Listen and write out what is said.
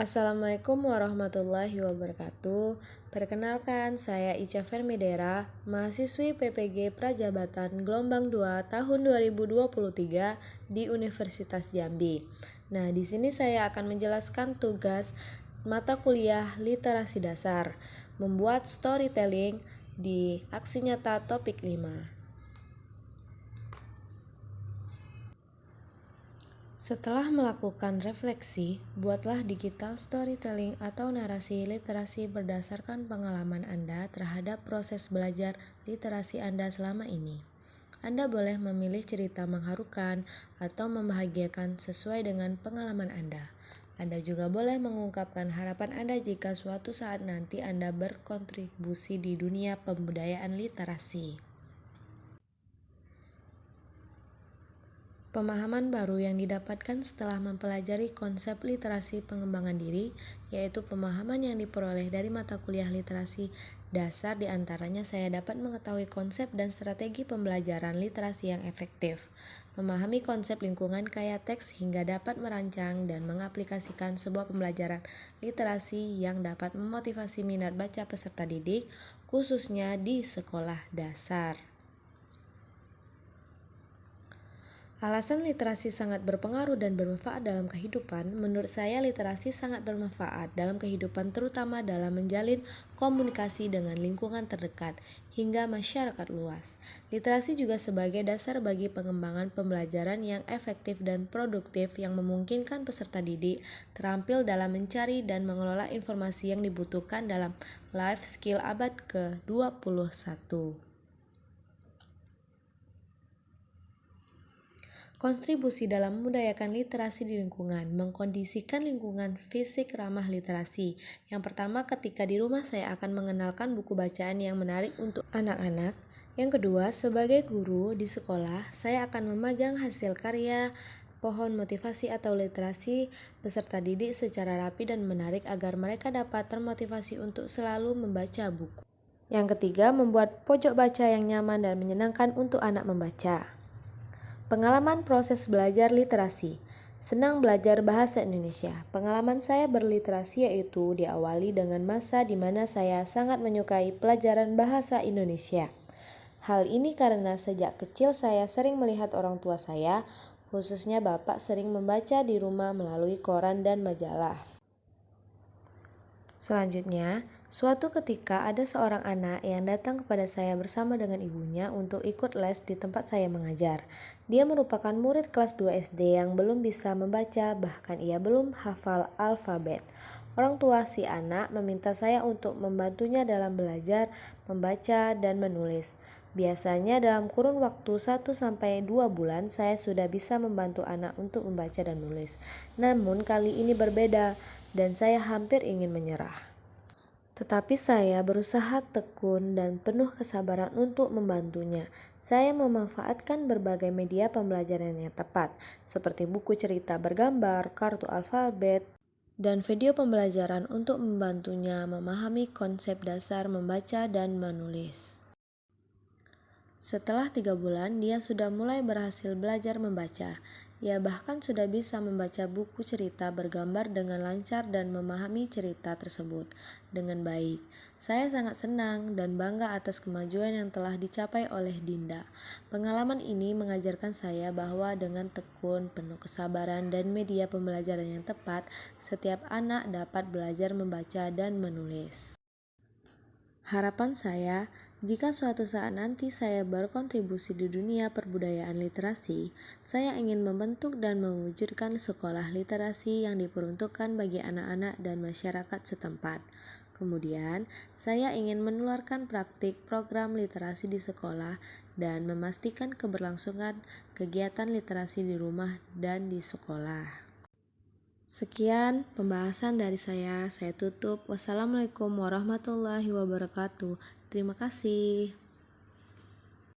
Assalamualaikum warahmatullahi wabarakatuh. Perkenalkan, saya Ica Fermidera, mahasiswi PPG Prajabatan Gelombang 2 tahun 2023 di Universitas Jambi. Nah, di sini saya akan menjelaskan tugas mata kuliah Literasi Dasar, membuat storytelling di aksi nyata topik 5. Setelah melakukan refleksi, buatlah digital storytelling atau narasi literasi berdasarkan pengalaman Anda terhadap proses belajar literasi Anda selama ini. Anda boleh memilih cerita mengharukan atau membahagiakan sesuai dengan pengalaman Anda. Anda juga boleh mengungkapkan harapan Anda jika suatu saat nanti Anda berkontribusi di dunia pembudayaan literasi. Pemahaman baru yang didapatkan setelah mempelajari konsep literasi pengembangan diri, yaitu pemahaman yang diperoleh dari mata kuliah literasi dasar. Diantaranya saya dapat mengetahui konsep dan strategi pembelajaran literasi yang efektif, memahami konsep lingkungan kaya teks hingga dapat merancang dan mengaplikasikan sebuah pembelajaran literasi yang dapat memotivasi minat baca peserta didik, khususnya di sekolah dasar. Alasan literasi sangat berpengaruh dan bermanfaat dalam kehidupan. Menurut saya, literasi sangat bermanfaat dalam kehidupan, terutama dalam menjalin komunikasi dengan lingkungan terdekat hingga masyarakat luas. Literasi juga sebagai dasar bagi pengembangan pembelajaran yang efektif dan produktif yang memungkinkan peserta didik terampil dalam mencari dan mengelola informasi yang dibutuhkan dalam life skill abad ke-21. Kontribusi dalam membudayakan literasi di lingkungan, mengkondisikan lingkungan fisik ramah literasi. Yang pertama, ketika di rumah saya akan mengenalkan buku bacaan yang menarik untuk anak-anak. Yang kedua, sebagai guru di sekolah, saya akan memajang hasil karya pohon motivasi atau literasi peserta didik secara rapi dan menarik agar mereka dapat termotivasi untuk selalu membaca buku. Yang ketiga, membuat pojok baca yang nyaman dan menyenangkan untuk anak membaca. Pengalaman proses belajar literasi. Senang belajar bahasa Indonesia. Pengalaman saya berliterasi yaitu diawali dengan masa di mana saya sangat menyukai pelajaran bahasa Indonesia. Hal ini karena sejak kecil saya sering melihat orang tua saya, khususnya bapak, sering membaca di rumah melalui koran dan majalah. Selanjutnya, suatu ketika ada seorang anak yang datang kepada saya bersama dengan ibunya untuk ikut les di tempat saya mengajar. Dia merupakan murid kelas 2 SD yang belum bisa membaca, bahkan ia belum hafal alfabet. Orang tua si anak meminta saya untuk membantunya dalam belajar membaca dan menulis. Biasanya dalam kurun waktu 1-2 bulan saya sudah bisa membantu anak untuk membaca dan menulis. Namun kali ini berbeda dan saya hampir ingin menyerah. Tetapi saya berusaha tekun dan penuh kesabaran untuk membantunya. Saya memanfaatkan berbagai media pembelajaran yang tepat, seperti buku cerita bergambar, kartu alfabet, dan video pembelajaran untuk membantunya memahami konsep dasar membaca dan menulis. Setelah 3 bulan, dia sudah mulai berhasil belajar membaca. Ia bahkan sudah bisa membaca buku cerita bergambar dengan lancar dan memahami cerita tersebut dengan baik. Saya sangat senang dan bangga atas kemajuan yang telah dicapai oleh Dinda. Pengalaman ini mengajarkan saya bahwa dengan tekun, penuh kesabaran, dan media pembelajaran yang tepat, setiap anak dapat belajar membaca dan menulis. Harapan saya, jika suatu saat nanti saya berkontribusi di dunia perbudayaan literasi, saya ingin membentuk dan mewujudkan sekolah literasi yang diperuntukkan bagi anak-anak dan masyarakat setempat. Kemudian, saya ingin menularkan praktik program literasi di sekolah dan memastikan keberlangsungan kegiatan literasi di rumah dan di sekolah. Sekian pembahasan dari saya tutup. Wassalamualaikum warahmatullahi wabarakatuh. Terima kasih.